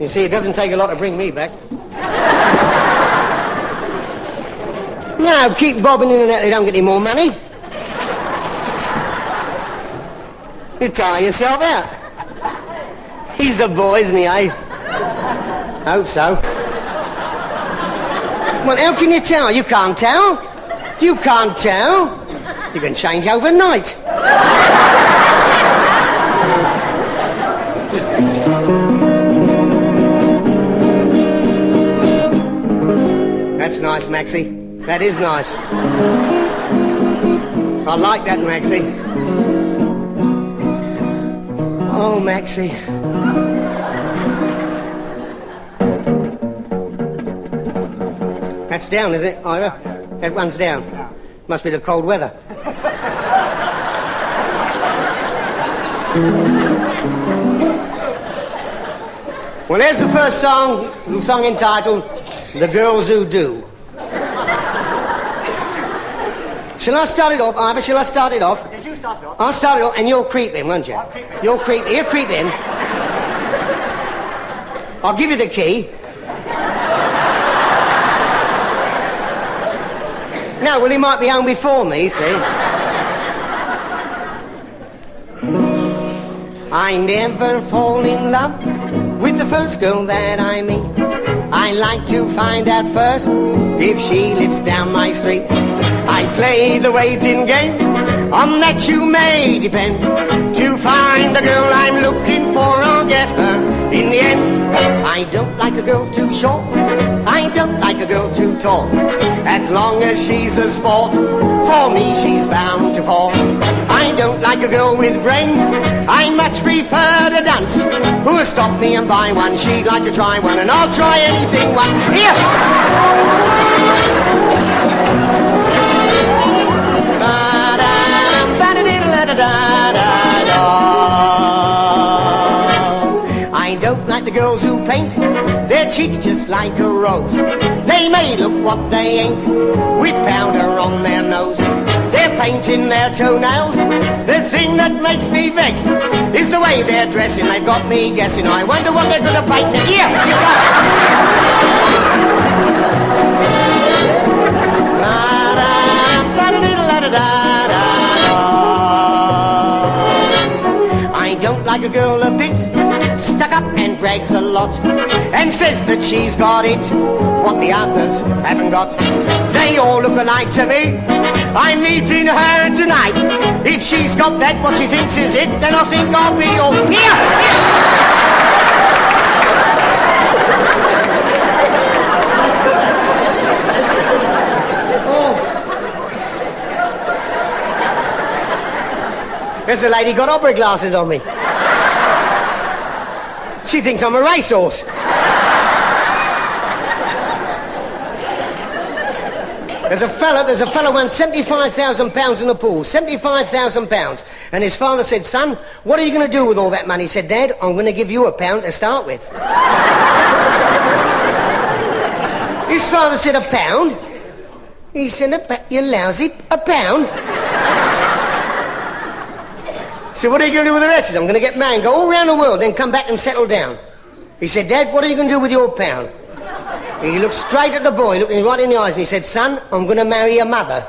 You see, it doesn't take a lot to bring me back. No, keep bobbing in and out, they don't get any more money. You tire yourself out. He's a boy, isn't he, eh? Hope so. Well, how can you tell? You can't tell. You can't tell. You can change overnight. That's nice, Maxie. That is nice. I like that, Maxie. Oh, Maxie. That's down, is it, Ivor? That one's down. Must be the cold weather. Well, there's the first song, the song entitled The Girls Who Do. Shall I start it off, Ivor? Shall I start it off? Yes, you start it off. I'll start it off, and you'll creep in, won't you? You'll creep in. You creep in. I'll give you the key. No, well, he might be home before me, see? I never fall in love with the first girl that I meet. I like to find out first if she lives down my street. I play the waiting game, on that you may depend. To find the girl I'm looking for, I'll get her in the end. I don't like a girl too short, I don't like a girl too tall. As long as she's a sport, for me she's bound to fall. I don't like a girl with brains, I much prefer to dance. Who'll stop me and buy one? She'd like to try one, and I'll try anything one. Here! I don't like the girls who paint their cheeks just like a rose. They may look what they ain't, with powder on their nose. They're painting their toenails. The thing that makes me vex is the way they're dressing. They've got me guessing. I wonder what they're gonna paint next. Here, you go. I don't like a girl a bit stuck up and brags a lot, and says that she's got it, what the others haven't got. They all look alike to me. I'm meeting her tonight. If she's got that, what she thinks is it, then I think I'll be all here. There's a lady got opera glasses on me. She thinks I'm a racehorse. There's a fella won £75,000 in the pool. £75,000. And his father said, son, what are you going to do with all that money? He said, Dad, I'm going to give you £1 to start with. His father said, £1? He said, you lousy, £1? So what are you going to do with the rest? He said, I'm going to get married and go all around the world, then come back and settle down. He said, Dad, what are you going to do with your £1? He looked straight at the boy, looked him right in the eyes, and he said, son, I'm going to marry your mother.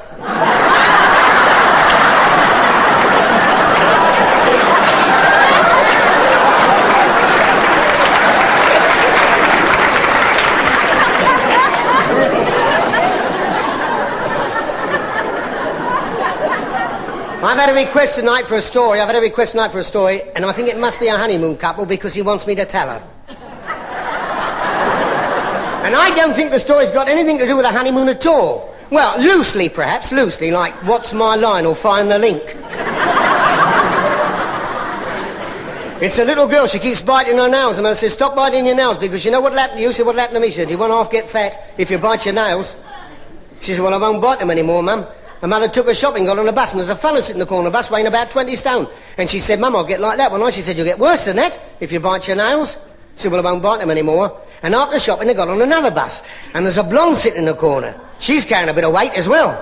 I've had a request tonight for a story. and I think it must be a honeymoon couple because he wants me to tell her. And I don't think the story's got anything to do with a honeymoon at all. Well, loosely, perhaps, like What's My Line or Find the Link. It's a little girl, she keeps biting her nails, and I said, stop biting your nails, because you know what'll happen to you? She said, what'll happen to me? She said, you won't half get fat if you bite your nails. She said, well, I won't bite them anymore, Mum. Her mother took her shopping, got on a bus, and there's a fella sitting in the corner of the bus weighing about 20 stone. And she said, Mum, I'll get like that. Well, she said, you'll get worse than that if you bite your nails. She said, well, I won't bite them anymore. And after shopping, they got on another bus. And there's a blonde sitting in the corner. She's carrying a bit of weight as well.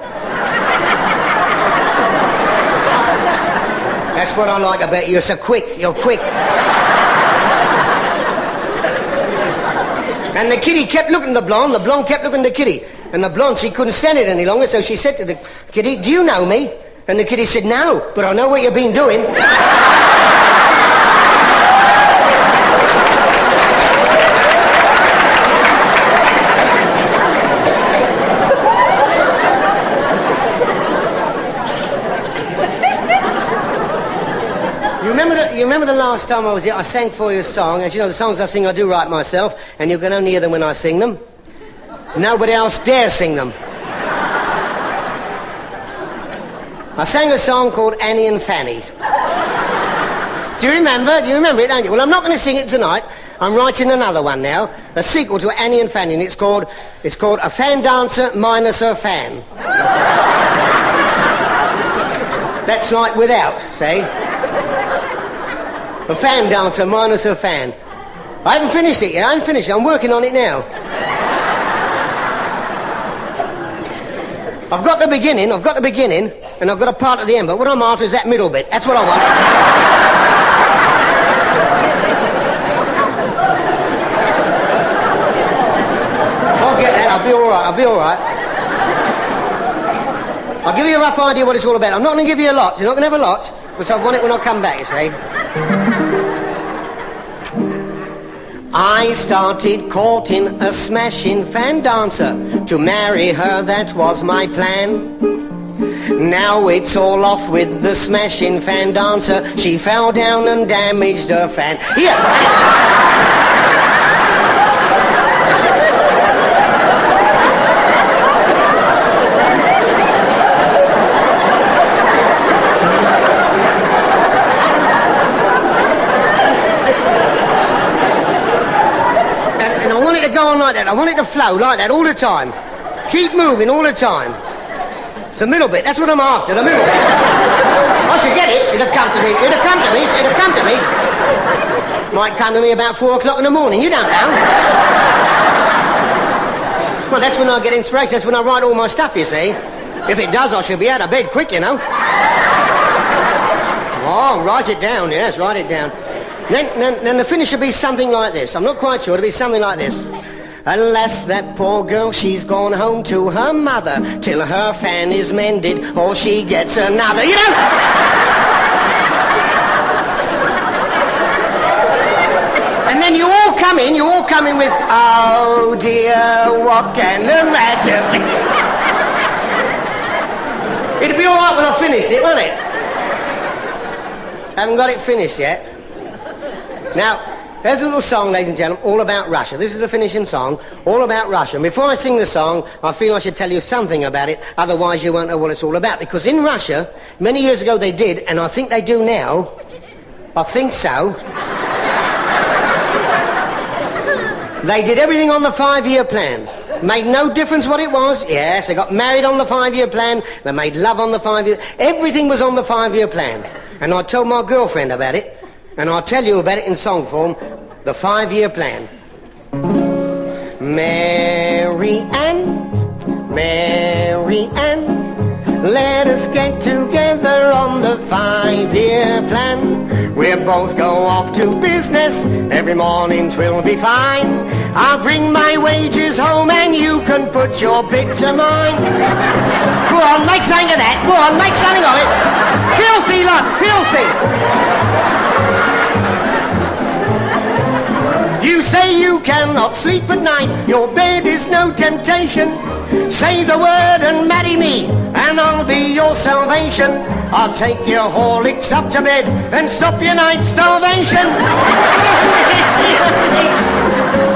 That's what I like about you. You're quick. And the kitty kept looking at the blonde kept looking at the kitty. And the blonde, she couldn't stand it any longer, so she said to the kitty, do you know me? And the kitty said, no, but I know what you've been doing. You remember the last time I was here, I sang for you a song. As you know, the songs I sing, I do write myself, and you can only hear them when I sing them. Nobody else dare sing them. I sang a song called Annie and Fanny. Do you remember? Do you remember it, don't you? Well, I'm not going to sing it tonight. I'm writing another one now, a sequel to Annie and Fanny, and it's called A Fan Dancer Minus Her Fan. That's like without, see? A fan dancer minus her fan. I haven't finished it yet. I haven't finished it. I'm working on it now. I've got the beginning, and I've got a part at the end, but what I'm after is that middle bit. That's what I want. Forget that. I'll be all right. I'll give you a rough idea what it's all about. I'm not going to give you a lot. You're not going to have a lot, because I want it when I come back, you see. I started courting a smashing fan dancer. To marry her, that was my plan. Now it's all off with the smashing fan dancer. She fell down and damaged her fan. Here! Like that. I want it to flow like that all the time. Keep moving all the time. It's the middle bit. That's what I'm after, the middle bit. I should get it. It'll come to me. It'll come to me. It'll come to me. Might come to me about 4 o'clock in the morning. You don't know. Well, that's when I get inspiration. That's when I write all my stuff, you see. If it does, I should be out of bed quick, you know. Oh, write it down. Yes, write it down. Then the finish will be something like this. I'm not quite sure. It'll be something like this. Alas, that poor girl, she's gone home to her mother till her fan is mended or she gets another, you know? And then you all come in with, oh dear, what can the matter be? It'll be all right when I finish it, won't it? Haven't got it finished yet. Now, there's a little song, ladies and gentlemen, all about Russia. This is the finishing song, all about Russia. And before I sing the song, I feel I should tell you something about it, otherwise you won't know what it's all about. Because in Russia, many years ago they did, and I think they do now. I think so. They did everything on the 5-year plan. Made no difference what it was. Yes, they got married on the 5-year plan. They made love on the 5-year... Everything was on the 5-year plan. And I told my girlfriend about it. And I'll tell you about it in song form, the 5-year plan. Mary Ann, let us get together on the 5-year plan. We'll both go off to business, every morning 'twill be fine. I'll bring my wages home and you can put your bit to mine. Go on, make something of that, go on, make something of it. Filthy lot, filthy. You say you cannot sleep at night, your bed is no temptation. Say the word and marry me, and I'll be your salvation. I'll take your Horlicks up to bed and stop your night starvation.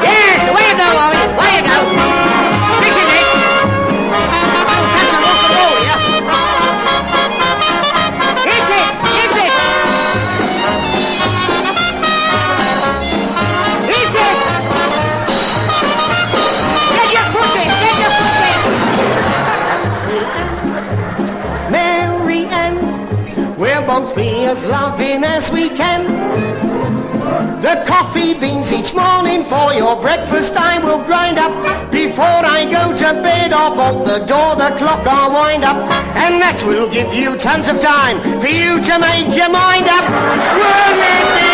Yes, way you go, Ollie, way you go. This is it. Touch a rock and roll, yeah? Hit it, hit it. Hit it. Get your foot in, get your foot in. Mary Ann, we'll both be as loving as we can. The coffee beans each morning for your breakfast I will grind up. Before I go to bed I'll bolt the door, the clock I'll wind up. And that will give you tons of time for you to make your mind up. Won't it be